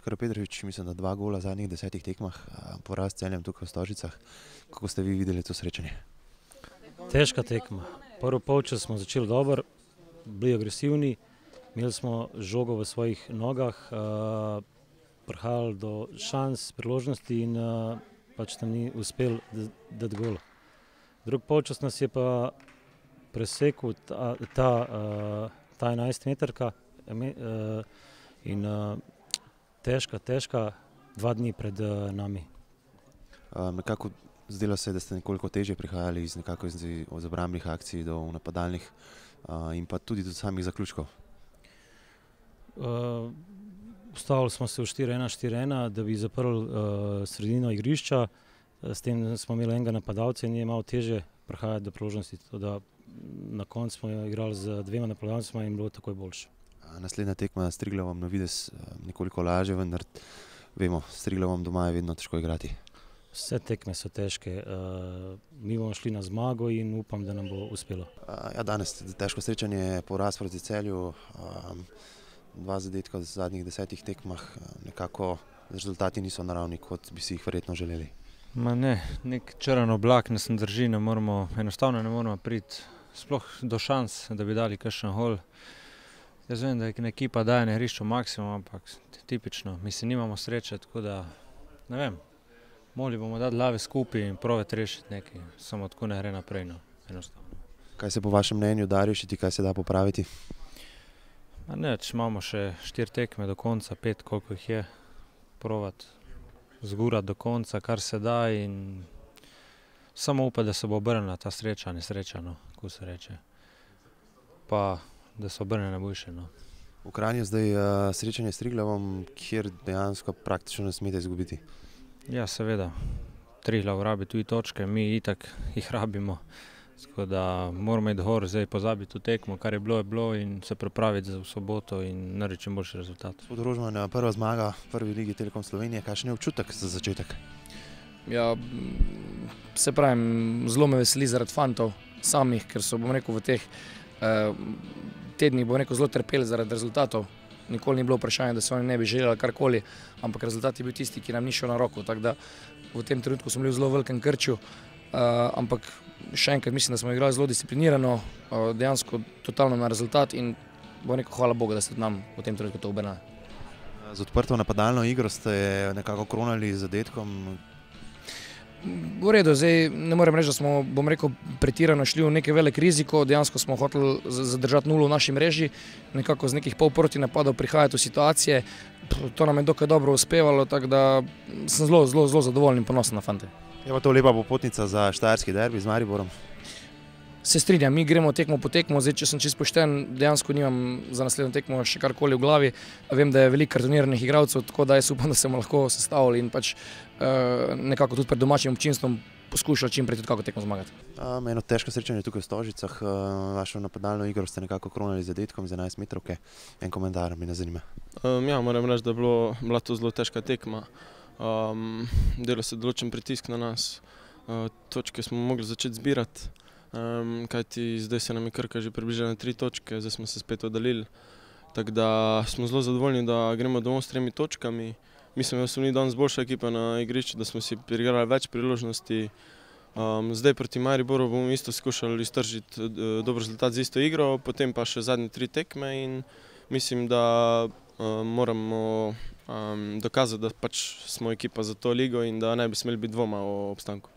Oskar Petrovič, mislim, da 2 gola v zadnjih 10 tekmah, poraz s Celjem tukaj v Stožicah. Kako ste vi videli to srečanje? Težka tekma. Prvi polčas smo začeli dobro, bili agresivni, imeli smo žogo v svojih nogah, prihajali do šans, priložnosti in pač nam ni uspel dati gola. Drugi polčas nas je pa presekal ta 11-metrka in težka 2 dni pred nami. Nekako zdelo se je, da ste nekoliko težje prihajali iz obrambnih akcij do napadalnih in pa tudi do samih zaključkov. Ustavili smo se v 4-1, da bi zaprli sredino igrišča, s tem smo imeli enega napadalca in je malo težje prihajati do priložnosti. Na koncu smo igrali z 2 napadalcema in bilo takoj boljše. Naslednja tekma s Triglavom na videz nekoliko lažje, vendar vemo, s Triglavom doma je vedno težko igrati. Vse tekme so težke, mi bomo šli na zmago in upam, da nam bo uspelo. Danes težko srečanje, poraz proti Celju, 2 zadetka v zadnjih 10 tekmah, nekako rezultati niso naravni, kot bi si jih verjetno želeli. Nek črn oblak nas ne drži, enostavno ne moremo priti sploh do šans, da bi dali kakšen gol. Jaz vem, da ekipa daje na igrišču maksimum, ampak tipično, mislim, nimamo sreče, tako da, ne vem, morali bomo dati glave skupaj in probati rešiti nekaj, samo tako ne gre naprej, enostavno. Kaj se po vašem mnenju da rešiti, kaj se da popraviti? Imamo še 4 tekme do konca, 5, koliko jih je, probati zgurati do konca, kar se da in samo upati, da se bo obrnila ta sreča, nesreča, kako se reče, pa da se obrne na boljše. V Kranju zdaj srečanje s Triglavom, kjer dejansko praktično ne smete izgubiti. Ja, seveda. Triglav rabi tudi točke, mi itak jih rabimo. Tako da moramo iti gor, zdaj pozabiti v tekmo, kar je bilo in se pripraviti za v soboto in narediti čim boljši rezultat. Gospod Rožman, prva zmaga v prvi ligi Telekom Slovenije, kakšen je občutek za začetek? Ja, se pravim, zelo me veseli zaradi fantov samih, ker so, bom rekel, v teh tednih, bom rekel, zelo trpeli zaradi rezultatov. Nikoli ni bilo vprašanje, da se oni ne bi želeli karkoli, ampak rezultat je bil tisti, ki nam ni šel na roko. Tako da v tem trenutku smo bili v zelo velikem krču, ampak še enkrat mislim, da smo igrali zelo disciplinirano, dejansko totalno na rezultat in bom rekel, hvala Bogu, da ste nam v tem trenutku to obrnili. Z odprto napadalno igro ste nekako kronali z zadetkom. V redu, zdaj ne morem reči, da smo, bom rekel, pretirano šli v nekaj velik riziko, dejansko smo hoteli zadržati nulo v naši mreži, nekako z nekih polproti napadov prihajati v situacije, to nam je dokaj dobro uspevalo, tako da sem zelo zadovoljen in ponosen na fante. Je pa to lepa popotnica za štajerski derbi z Mariborom? Se strinjam, mi gremo tekmo po tekmo, zdaj če sem čisto pošten, dejansko nimam za naslednjo tekmo še karkoli v glavi. Vem, da je veliko kartoniranih igralcev, tako da jaz upam, da se bomo lahko sestavili in pač nekako tudi pred domačim občinstvom poskušali čim prej tudi kako tekmo zmagati. Eno težko srečanje tukaj v Stožicah, vašo napadalno igro ste nekako kronali z zadetkom z 11-metrovke. En komentar me zanima. Ja, moram reči, da je bila to zelo težka tekma. Delal se določen pritisk na nas, točke smo mogli začeti zbirati. Kajti zdaj se nam je Krka že približala na 3 točke, zdaj smo se spet oddaljili. Tako da smo zelo zadovoljni, da gremo domov s 3 točkami. Mislim, da smo bili danes boljša ekipa na igrišču, da smo si priigrali več priložnosti. Zdaj proti Mariboru bomo isto skušali iztržiti dober rezultat z isto igro, potem pa še zadnje 3 tekme in mislim, da moramo dokazati, da pač smo ekipa za to ligo in da ne bi smeli biti dvoma o obstanku.